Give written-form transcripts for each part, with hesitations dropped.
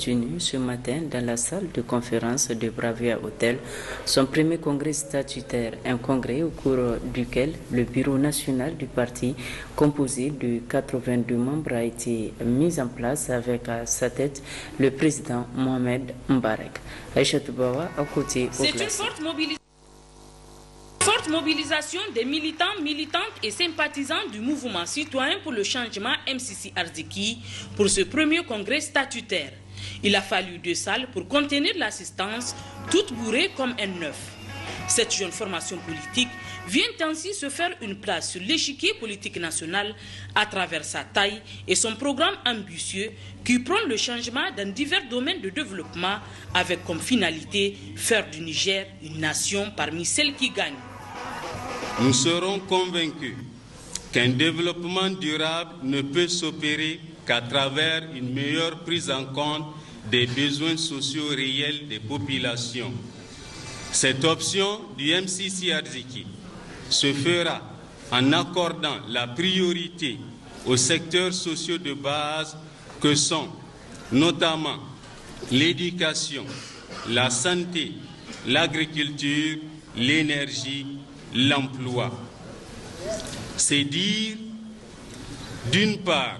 tenu ce matin dans la salle de conférence de Bravia Hotel son premier congrès statutaire, un congrès au cours duquel le bureau national du parti, composé de 82 membres, a été mis en place avec à sa tête le président Mohamed Mbarek. Aïcha Toubawa, à côté au C'est une forte mobilisation des militants, militantes et sympathisants du mouvement citoyen pour le changement MCC Arziki pour ce premier congrès statutaire. Il a fallu 2 salles pour contenir l'assistance, toute bourrée comme un œuf. Cette jeune formation politique vient ainsi se faire une place sur l'échiquier politique national à travers sa taille et son programme ambitieux qui prône le changement dans divers domaines de développement avec comme finalité faire du Niger une nation parmi celles qui gagnent. Nous serons convaincus qu'un développement durable ne peut s'opérer qu'à travers une meilleure prise en compte des besoins sociaux réels des populations. Cette option du MCC Arziki se fera en accordant la priorité aux secteurs sociaux de base que sont notamment l'éducation, la santé, l'agriculture, l'énergie, l'emploi. C'est dire, d'une part,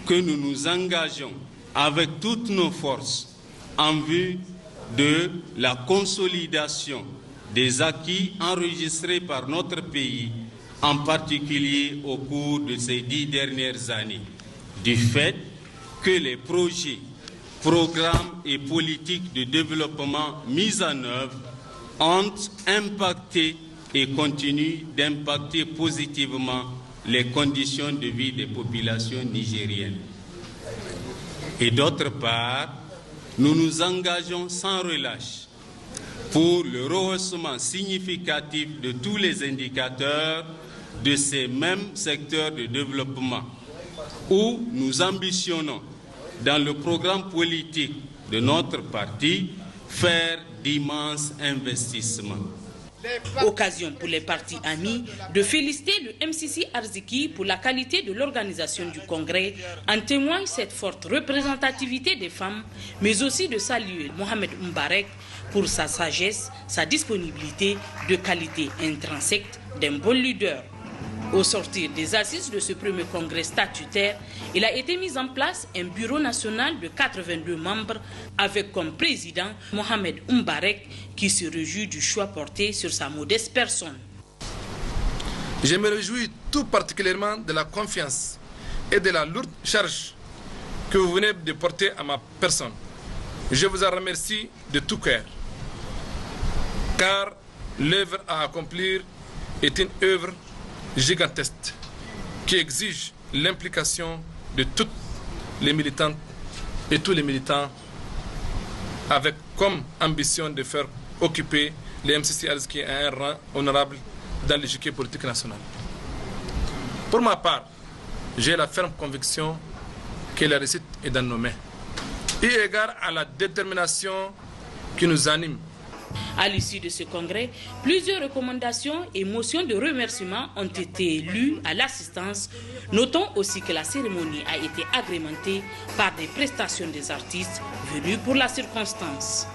que nous nous engageons avec toutes nos forces en vue de la consolidation des acquis enregistrés par notre pays, en particulier au cours de ces 10 dernières années, du fait que les projets, programmes et politiques de développement mis en œuvre ont impacté et continuent d'impacter positivement les conditions de vie des populations nigériennes. Et d'autre part, nous nous engageons sans relâche pour le rehaussement significatif de tous les indicateurs de ces mêmes secteurs de développement, où nous ambitionnons, dans le programme politique de notre parti, faire d'immenses investissements. Occasion pour les partis amis de féliciter le MCC Arziki pour la qualité de l'organisation du congrès. En témoigne cette forte représentativité des femmes, mais aussi de saluer Mohamed Mbarek pour sa sagesse, sa disponibilité de qualité intrinsèque d'un bon leader. Au sortir des assises de ce premier congrès statutaire, il a été mis en place un bureau national de 82 membres avec comme président Mohamed Mbarek qui se réjouit du choix porté sur sa modeste personne. Je me réjouis tout particulièrement de la confiance et de la lourde charge que vous venez de porter à ma personne. Je vous en remercie de tout cœur, car l'œuvre à accomplir est une œuvre gigantesque qui exige l'implication de toutes les militantes et tous les militants avec comme ambition de faire occuper les MCC Arziki à un rang honorable dans l'échiquier politique national. Pour ma part, j'ai la ferme conviction que la réussite est dans nos mains, eu égard à la détermination qui nous anime. À l'issue de ce congrès, plusieurs recommandations et motions de remerciement ont été lues à l'assistance. Notons aussi que la cérémonie a été agrémentée par des prestations des artistes venus pour la circonstance.